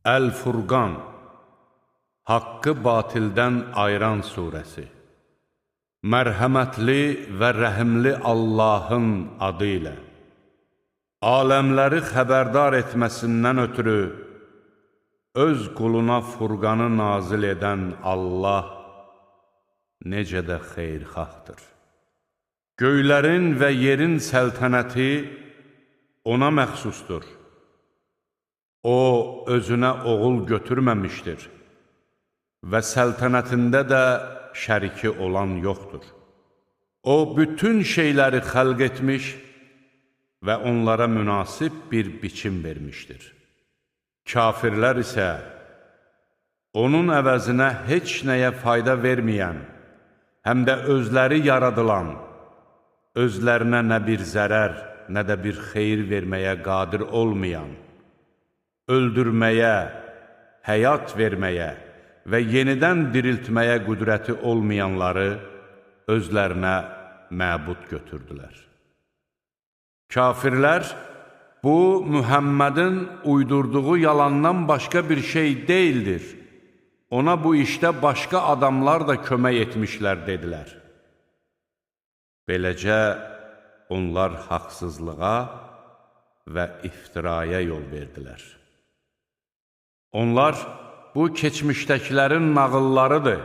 Əl-Furqan, Haqqı batildən ayıran surəsi. Mərhəmətli və rəhimli Allahın adı ilə. Aləmləri xəbərdar etməsindən ötürü öz quluna Furqanı nazil edən Allah necə də xeyirxahdır. Göylərin və yerin səltənəti ona məxsusdur. O, özünə oğul götürməmişdir və səltənətində də şəriki olan yoxdur. O, bütün şeyləri xəlq etmiş və onlara münasib bir biçim vermişdir. Kafirlər isə onun əvəzinə heç nəyə fayda verməyən, həm də özləri yaradılan, özlərinə nə bir zərər, nə də bir xeyir verməyə qadir olmayan, öldürməyə, həyat verməyə və yenidən diriltməyə qüdrəti olmayanları özlərinə məbud götürdülər. Kafirlər, bu, Mühəmmədin uydurduğu yalandan başqa bir şey deyildir. Ona bu işdə başqa adamlar da kömək etmişlər, dedilər. Beləcə, onlar haqsızlığa və iftiraya yol verdilər. Onlar, bu keçmişdəkilərin nağıllarıdır.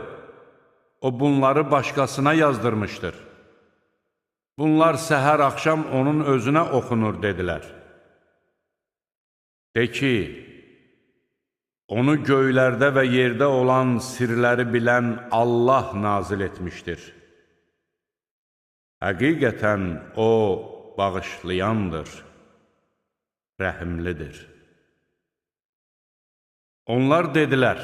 O, bunları başqasına yazdırmışdır. Bunlar səhər axşam onun özünə oxunur, dedilər. De ki, onu göylərdə və yerdə olan sirləri bilən Allah nazil etmişdir. Həqiqətən o, bağışlayandır, rəhimlidir. Onlar dedilər,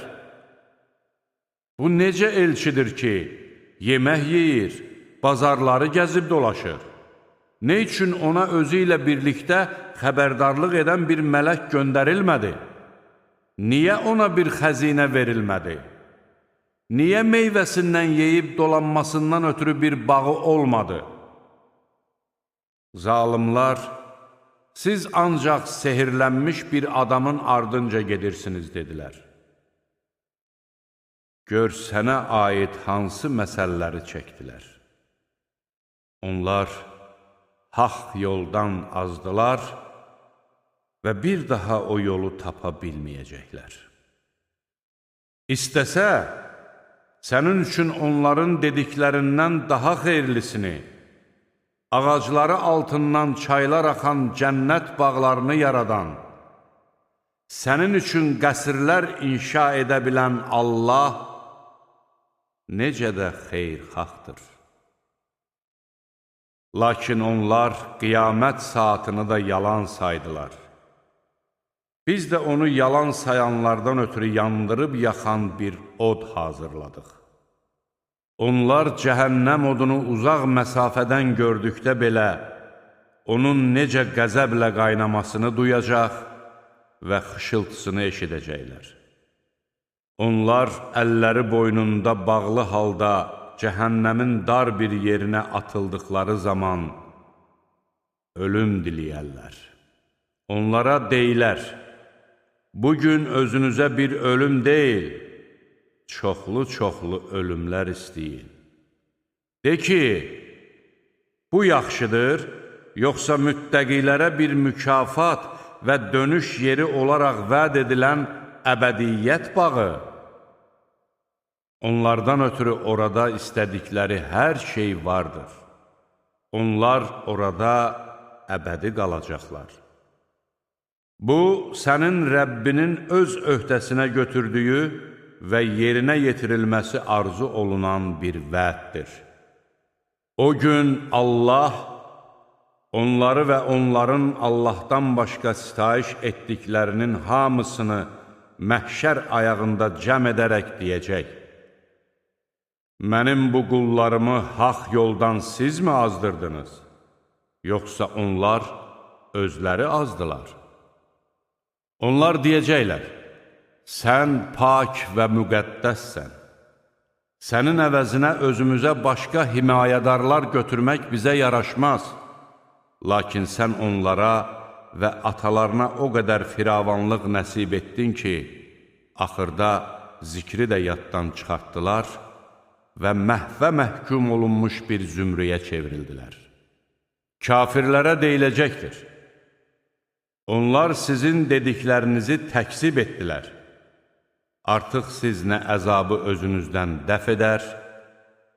bu necə elçidir ki, yemək yeyir, bazarları gəzib dolaşır? Nə üçün ona özü ilə birlikdə xəbərdarlıq edən bir mələk göndərilmədi? Niyə ona bir xəzinə verilmədi? Niyə meyvəsindən yeyib dolanmasından ötürü bir bağı olmadı? Zalimlar, siz ancaq sehirlənmiş bir adamın ardınca gedirsiniz, dedilər. Gör, sənə aid hansı məsələləri çəkdilər. Onlar haqq yoldan azdılar və bir daha o yolu tapa bilməyəcəklər. İstəsə, sənin üçün onların dediklərindən daha xeyirlisini, ağacları altından çaylar axan cənnət bağlarını yaradan, sənin üçün qəsrlər inşa edə bilən Allah necə də xeyirxahdır. Lakin onlar qiyamət saatını da yalan saydılar. Biz də onu yalan sayanlardan ötürü yandırıb yaxan bir od hazırladıq. Onlar cəhənnəm odunu uzaq məsafədən gördükdə belə, onun necə qəzəblə qaynamasını duyacaq və xışıltısını eşidəcəklər. Onlar əlləri boynunda bağlı halda cəhənnəmin dar bir yerinə atıldıqları zaman ölüm diləyərlər. Onlara deyilər, bugün özünüzə bir ölüm deyil, çoxlu-çoxlu ölümlər istəyin. De ki, bu yaxşıdır, yoxsa müttəqilərə bir mükafat və dönüş yeri olaraq vəd edilən əbədiyyət bağı? Onlardan ötürü orada istədikləri hər şey vardır. Onlar orada əbədi qalacaqlar. Bu, sənin Rəbbinin öz öhdəsinə götürdüyü və yerinə yetirilməsi arzu olunan bir vəddir. O gün Allah onları və onların Allahdan başqa sitayiş etdiklərinin hamısını məhşər ayağında cəm edərək deyəcək: mənim bu qullarımı haqq yoldan sizmi azdırdınız? Yoxsa onlar özləri azdılar? Onlar deyəcəklər: sən pak və müqəddəssən. Sənin əvəzinə özümüzə başqa himayədarlar götürmək bizə yaraşmaz. Lakin sən onlara və atalarına o qədər firavanlıq nəsib etdin ki, Axırda zikri də yaddan çıxartdılar və məhvə məhkum olunmuş bir zümrüyə çevrildilər. Kafirlərə deyiləcəkdir: onlar sizin dediklərinizi təkzib etdilər. Artıq siz nə əzabı özünüzdən dəf edər,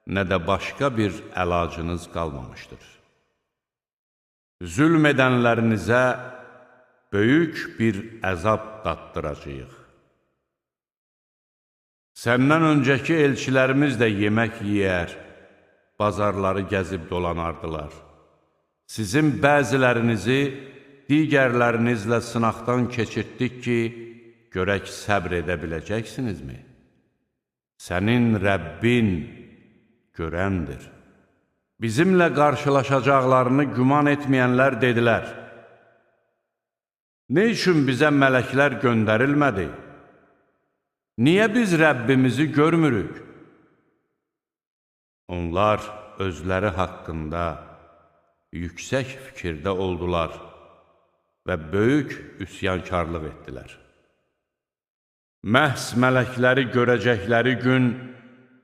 nə də başqa bir əlacınız qalmamışdır. Zülm edənlərinizə böyük bir əzab daddıracağıq. Səndən öncəki elçilərimiz də yemək yeyər, bazarları gəzib dolanardılar. Sizin bəzilərinizi digərlərinizlə sınaqdan keçirtdik ki, görək səbr edə biləcəksinizmi? Sənin Rəbbin görəndir. Bizimlə qarşılaşacaqlarını güman etməyənlər dedilər: nə üçün bizə mələklər göndərilmədi? Niyə biz Rəbbimizi görmürük? Onlar özləri haqqında yüksək fikirdə oldular və böyük üsyankarlıq etdilər. Məhz mələkləri görəcəkləri gün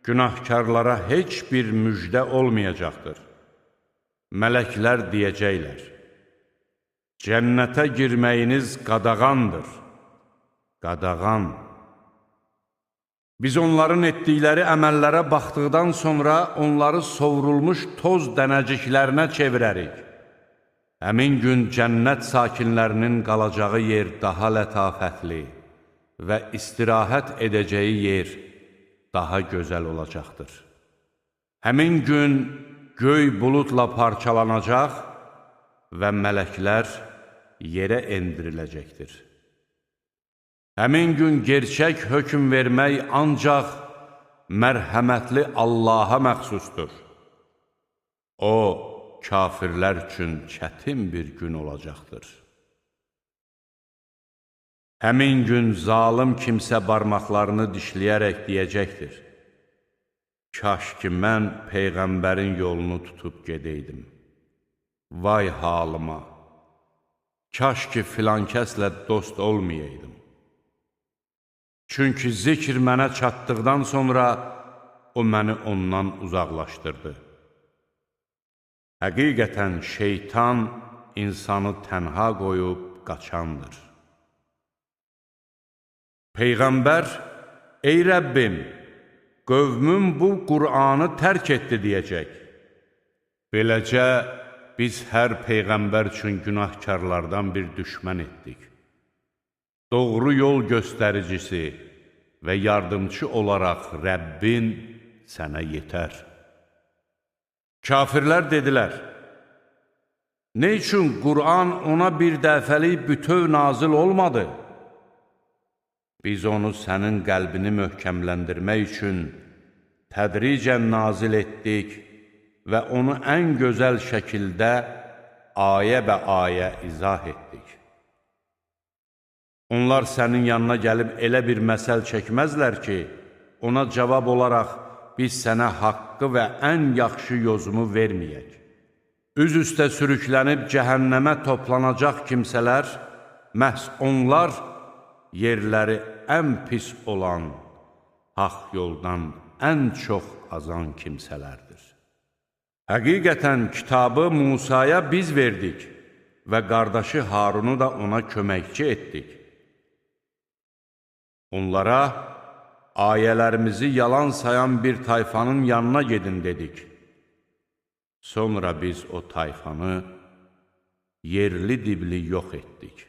günahkarlara heç bir müjdə olmayacaqdır. Mələklər deyəcəklər: cənnətə girməyiniz qadağandır, qadağan. Biz onların etdikləri əməllərə baxdıqdan sonra onları sovrulmuş toz dənəciklərinə çevirərik. Həmin gün cənnət sakinlərinin qalacağı yer daha lətafətli və istirahət edəcəyi yer daha gözəl olacaqdır. Həmin gün göy buludla parçalanacaq və mələklər yerə endiriləcəkdir. Həmin gün gerçək hökm vermək ancaq mərhəmətli Allaha məxsusdur. O, kafirlər üçün çətin bir gün olacaqdır. Həmin gün zalım kimsə barmaqlarını dişləyərək deyəcəkdir: kaş ki, mən Peyğəmbərin yolunu tutub gedəydim. Vay halıma! Kaş ki, filan kəslə dost olmayaydım. Çünki zikr mənə çatdıqdan sonra o məni ondan uzaqlaşdırdı. Həqiqətən şeytan insanı tənha qoyub qaçandır. Peyğəmbər: ey Rəbbim, qövmüm bu Qur'anı tərk etdi deyəcək. Beləcə, biz hər Peyğəmbər üçün günahkarlardan bir düşmən etdik. Doğru yol göstəricisi və yardımcı olaraq Rəbbin sənə yetər. Kafirlər dedilər: nə üçün Qur'an ona bir dəfəlik bütöv nazil olmadı? Biz onu sənin qəlbini möhkəmləndirmək üçün tədricən nazil etdik və onu ən gözəl şəkildə ayə bə ayə izah etdik. Onlar sənin yanına gəlib elə bir məsəl çəkməzlər ki, ona cavab olaraq biz sənə haqqı və ən yaxşı yozumu verməyək. Üz üstə sürüklənib cəhənnəmə toplanacaq kimsələr, məhz onlar yerləri ən pis olan, haqq yoldan ən çox azan kimsələrdir. Həqiqətən kitabı Musaya biz verdik və qardaşı Harunu da ona köməkçi etdik. Onlara ayələrimizi yalan sayan bir tayfanın yanına gedin dedik. Sonra biz o tayfanı yerli dibli yox etdik.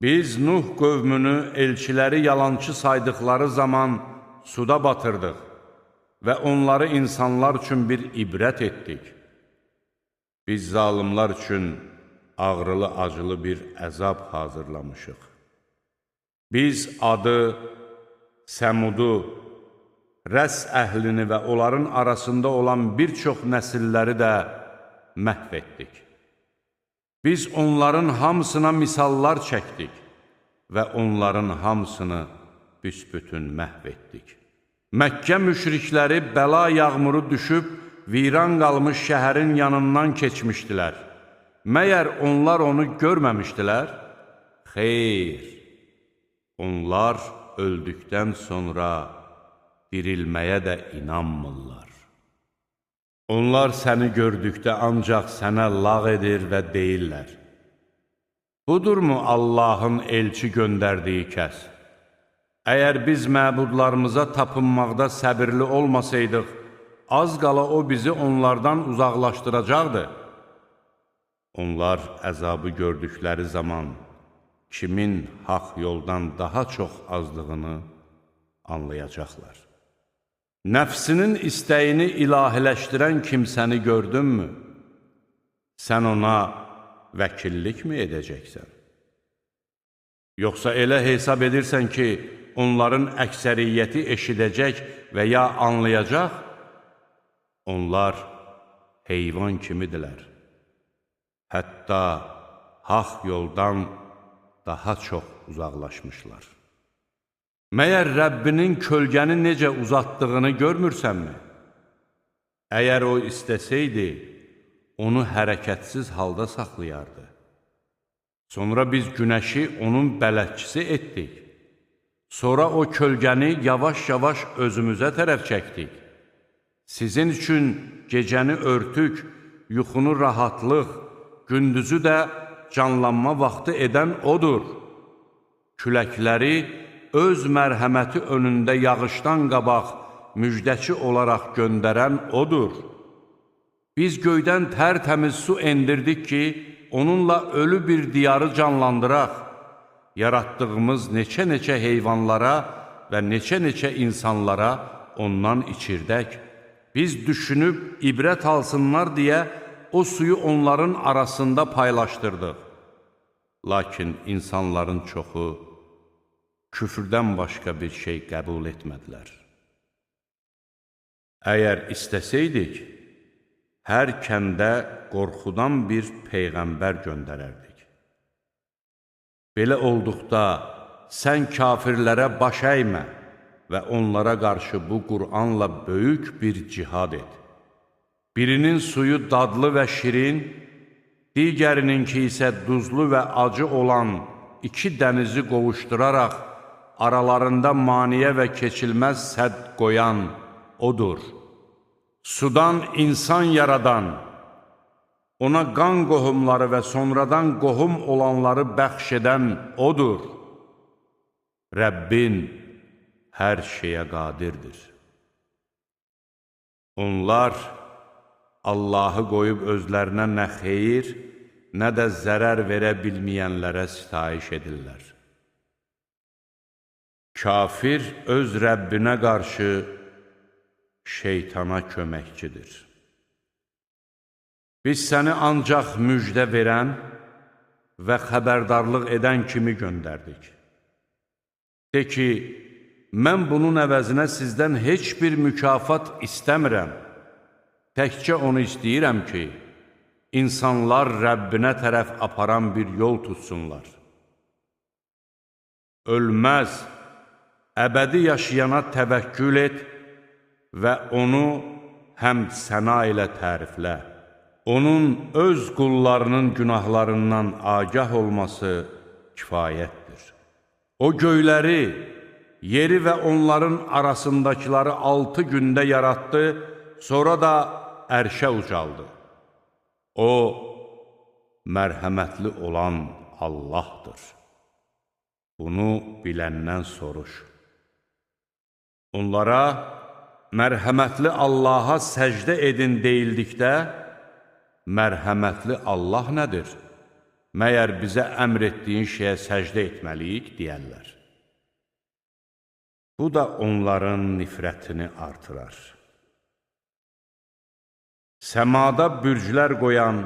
Biz Nuh qövmünü elçiləri yalançı saydıqları zaman suda batırdıq və onları insanlar üçün bir ibrət etdik. Biz zalimlar üçün ağrılı-acılı bir əzab hazırlamışıq. Biz Adı, Səmudu, Rəs əhlini və onların arasında olan bir çox nəsilləri də məhv etdik. Biz onların hamısına misallar çəkdik və onların hamısını büsbütün məhv etdik. Məkkə müşrikləri bəla yağmuru düşüb, viran qalmış şəhərin yanından keçmişdilər. Məyər onlar onu görməmişdilər? Xeyr! Onlar öldükdən sonra dirilməyə də inanmırlar. Onlar səni gördükdə ancaq sənə lağ edir və deyirlər: budurmu Allahın elçi göndərdiyi kəs? Əgər biz məbudlarımıza tapınmaqda səbirli olmasaydıq, az qala o bizi onlardan uzaqlaşdıracaqdı. Onlar əzabı gördükləri zaman kimin haqq yoldan daha çox azdığını anlayacaqlar. Nəfsinin istəyini ilahiləşdirən kimsəni gördünmü? Sən ona vəkillikmi edəcəksən? Yoxsa elə hesab edirsən ki, onların əksəriyyəti eşidəcək və ya anlayacaq? Onlar heyvan kimidirlər. Hətta haqq yoldan daha çox uzaqlaşmışlar. Məyər Rəbbinin kölgəni necə uzatdığını görmürsənmi? Əgər o istəsəydi, onu hərəkətsiz halda saxlayardı. Sonra biz günəşi onun bələdçisi etdik. Sonra o kölgəni yavaş-yavaş özümüzə tərəf çəkdik. Sizin üçün gecəni örtük, yuxunu rahatlıq, gündüzü də canlanma vaxtı edən odur. Küləkləri öz mərhəməti önündə yağışdan qabaq müjdəçi olaraq göndərən odur. Biz göydən tərtəmiz su endirdik ki, onunla ölü bir diyarı canlandıraq. Yaratdığımız neçə-neçə heyvanlara və neçə-neçə insanlara ondan içirdək. Biz düşünüb ibrət alsınlar deyə o suyu onların arasında paylaşdırdıq. Lakin insanların çoxu küfrdən başqa bir şey qəbul etmədilər. Əgər istəsəydik, hər kəndə qorxudan bir peyğəmbər göndərərdik. Belə olduqda sən kafirlərə baş əymə və onlara qarşı bu Qur'anla böyük bir cihad et. Birinin suyu dadlı və şirin, digərininki isə duzlu və acı olan iki dənizi qovuşduraraq aralarında maniyə və keçilməz sədd qoyan odur. Sudan insan yaradan, ona qan qohumları və sonradan qohum olanları bəxş edən odur. Rəbbin hər şeyə qadirdir. Onlar Allahı qoyub özlərinə nə xeyir, nə də zərər verə bilməyənlərə sitayiş edirlər. Kafir öz Rəbbinə qarşı şeytana köməkçidir. Biz səni ancaq müjdə verən və xəbərdarlıq edən kimi göndərdik. De ki, mən bunun əvəzinə sizdən heç bir mükafat istəmirəm. Təkcə onu istəyirəm ki, insanlar Rəbbinə tərəf aparan bir yol tutsunlar. Ölməz, əbədi yaşayana təvəkkül et və onu həmd səna ilə təriflə. Onun öz qullarının günahlarından agah olması kifayətdir. O göyləri, yeri və onların arasındakiləri 6 gündə yaratdı, sonra da ərşə ucaldı. O, mərhəmətli olan Allahdır. Bunu biləndən soruş. Onlara, mərhəmətli Allaha səcdə edin deyildikdə, mərhəmətli Allah nədir? Məyər bizə əmr etdiyin şeyə səcdə etməliyik, deyərlər. Bu da onların nifrətini artırar. Səmada bürclər qoyan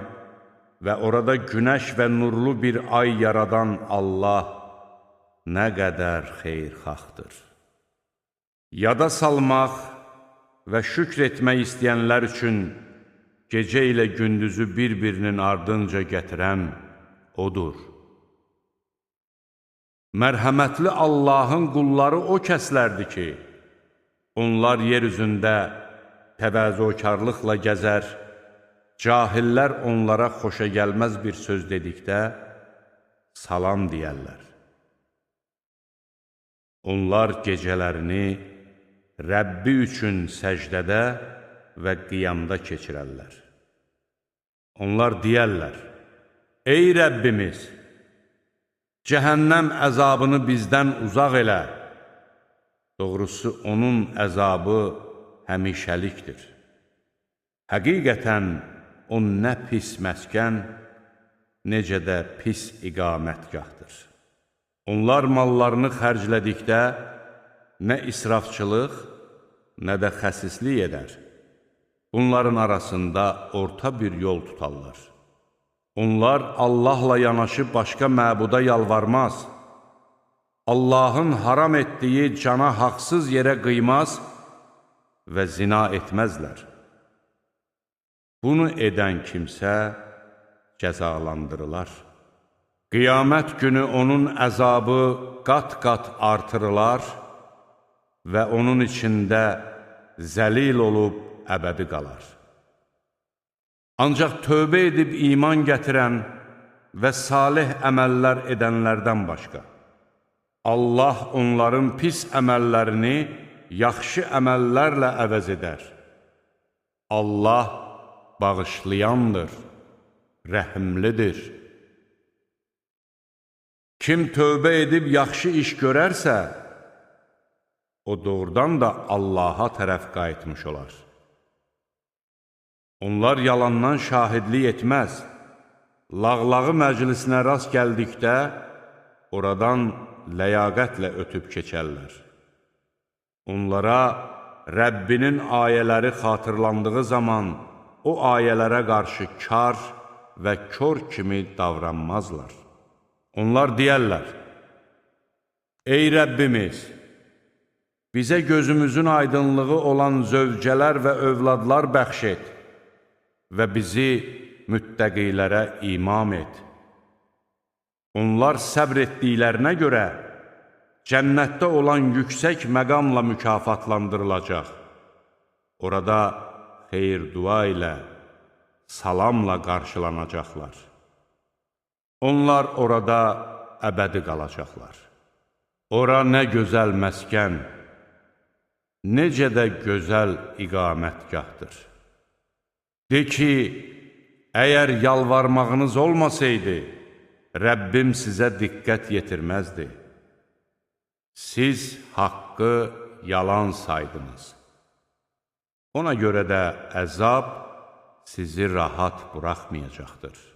və orada günəş və nurlu bir ay yaradan Allah nə qədər xeyirxahdır. Yada salmaq və şükr etmək istəyənlər üçün gecə ilə gündüzü bir-birinin ardınca gətirən odur. Mərhəmətli Allahın qulları o kəslərdir ki, onlar yer üzündə təvazökarlıqla gəzər, cahillər onlara xoşa gəlməz bir söz dedikdə salam deyərlər. Onlar gecələrini Rəbbi üçün səcdədə və qiyamda keçirərlər. Onlar deyərlər, ey Rəbbimiz, cəhənnəm əzabını bizdən uzaq elə. Doğrusu, onun əzabı həmişəlikdir. Həqiqətən, o nə pis məskən, necə də pis iqamətgahdır. Onlar mallarını xərclədikdə nə israfçılıq, nə də xəsislik edər. Bunların arasında orta bir yol tutarlar. Onlar Allahla yanaşı başqa məbuda yalvarmaz. Allahın haram etdiyi cana haqsız yerə qıymaz və zina etməzlər. Bunu edən kimsə cəzalandırılar. Qiyamət günü onun əzabı qat-qat artırılar və onun içində zəlil olub əbədi qalar. Ancaq tövbə edib iman gətirən və salih əməllər edənlərdən başqa, Allah onların pis əməllərini yaxşı əməllərlə əvəz edər. Allah bağışlayandır, rəhimlidir. Kim tövbə edib yaxşı iş görərsə, o doğrudan da Allaha tərəf qayıtmış olar. Onlar yalandan şahidlik etməz. Lağlağı məclisinə rast gəldikdə, oradan ləyaqətlə ötüb keçərlər. Onlara Rəbbinin ayələri xatırlandığı zaman, o ayələrə qarşı kar və kör kimi davranmazlar. Onlar deyərlər, ey Rəbbimiz, bizə gözümüzün aydınlığı olan zövcələr və övladlar bəxş et və bizi müttəqilərə imam et. Onlar səbr etdiklərinə görə cənnətdə olan yüksək məqamla mükafatlandırılacaq. Orada xeyir-dua ilə, salamla qarşılanacaqlar. Onlar orada əbədi qalacaqlar. Ora nə gözəl məskən, necə də gözəl iqamətgahdır. De ki, əgər yalvarmağınız olmasaydı, Rəbbim sizə diqqət yetirməzdi. Siz haqqı yalan saydınız. Ona görə də əzab sizi rahat buraxmayacaqdır.